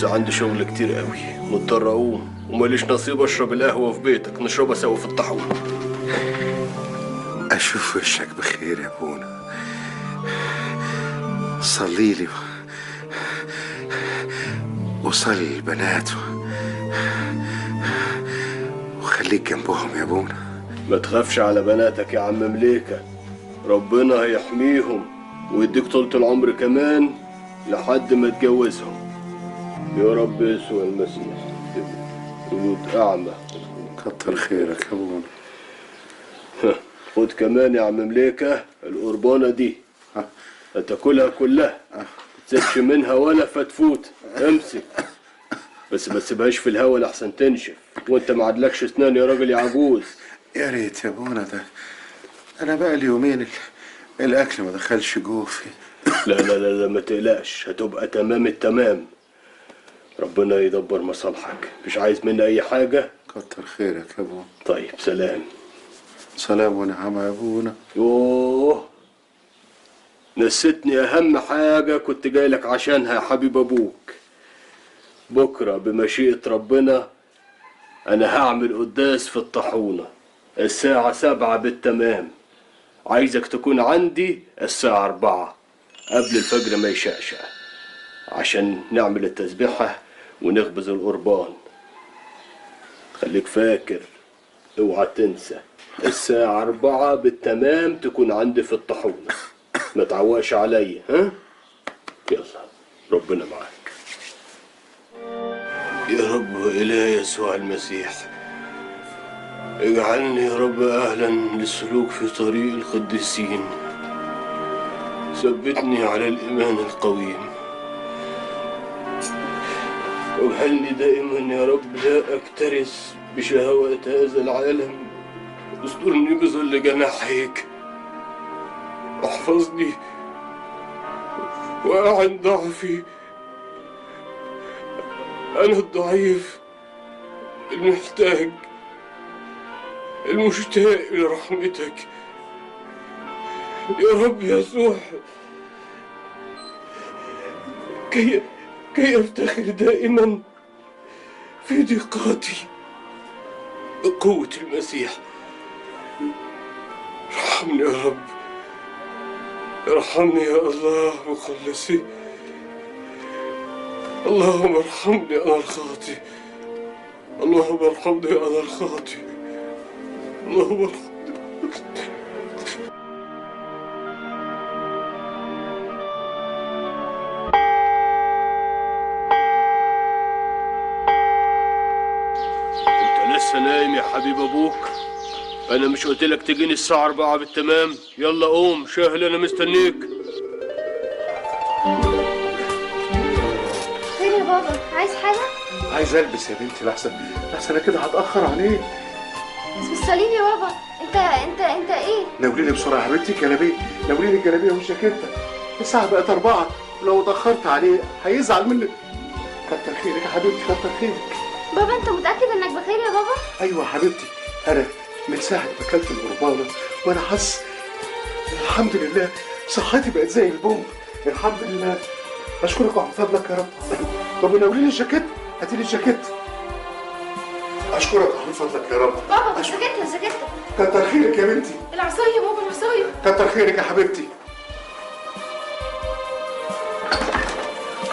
بس عندي شغل كتير قوي، مضطر اقوم وماليش نصيب اشرب القهوه في بيتك، نشربها سوا في الطاحونه. اشوف وشك بخير يا ابونا. صلي لي وصلي للبنات وخليك جنبهم يا ابونا. ما تخافش على بناتك يا عم مليكه، ربنا هيحميهم ويديك طولة العمر كمان لحد ما تجوزهم يا رب يسوع المسيح. قلوب أعمى. كتر خيرك يا ابونا. خد كمان يا عم مليكة القربانة دي، هتاكلها كلها، ما تسيبش منها ولا فتفوت، امسك بس ما تسيبهاش في الهوا لحسن تنشف، وانت ما عادلكش اسنان يا راجل يا عجوز. يا ريت يا ابونا، ده انا بقى لي يومين الاكل ما دخلش جوفي. لا لا لا لا، ما تقلقش، هتبقى تمام التمام. ربنا يدبر مصالحك، مش عايز مني اي حاجة. كتر خيرك يا ابونا. طيب سلام. سلام ونعمة يا ابونا. يوه، نسيتني اهم حاجة كنت جايلك عشانها يا حبيب ابوك. بكرة بمشيئة ربنا انا هعمل قداس في الطاحونة الساعة 7 بالتمام. عايزك تكون عندي الساعة 4 قبل الفجر ما يشقشق، عشان نعمل التسبيحة ونخبز القربان. خليك فاكر، اوعى تنسى، الساعة 4 بالتمام تكون عندي في الطاحونة. ما تعوقش عليا، ها؟ يلا، ربنا معاك. يا رب إلهي يسوع المسيح، اجعلني يا رب أهلا للسلوك في طريق القديسين. ثبتني على الإيمان القويم، واجعلني دائما يا رب لا أكترث بشهوات هذا العالم. استرني بظل جناحيك، احفظني وأعن ضعفي. أنا الضعيف المحتاج المشتاق لرحمتك يا رب يسوع، كي أفتخر دائما في ضيقاتي بقوة المسيح. ارحمني يا رب، ارحمني يا الله مخلصي. اللهم ارحمني أنا الخاطئ، اللهم ارحمني أنا الخاطئ، اللهم ارحمني. انت لسه نايم يا حبيب ابوك؟ انا مش قلت لك تجيني الساعة 4 بالتمام؟ يلا قوم شاهل، انا مستنيك. خير يا بابا، عايز حاجة؟ عايز البس يا بنتي، لحسن انا كده هتاخر عليك. بس بالصليب يا بابا، انت ايه؟ ناولي لي بسرعه يا حبيبتي جلابيه، ناولي لي الجلابيه والجاكيته. الساعه بقت 4 ولو اتاخرت عليه هيزعل منك. كتر خيرك يا حبيبتي، كتر خيرك. بابا انت متأكد انك بخير يا بابا؟ ايوه يا حبيبتي، انا من ساعه ما اكلت القربانه وانا حاسس الحمد لله صحتي بقت زي البوم. الحمد لله، اشكرك وعلى فضلك يا رب. طب ناولي لي الجاكيت، هاتي لي الجاكيت. اشكرك وعلى فضلك يا رب. بابا الجاكيتة كتر خيرك يا بنتي. العصاية يا بابا، العصاية. كتر خيرك يا حبيبتي.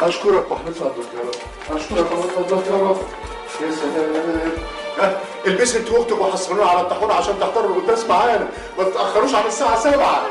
اشكرك وعلى فضلك يا رب، اشكرك وعلى فضلك يا رب. يا سلام. البسي انت واختك وحصلونا على الطاحونه عشان تحضروا القداس معانا، ما تتاخروش عن الساعه 7.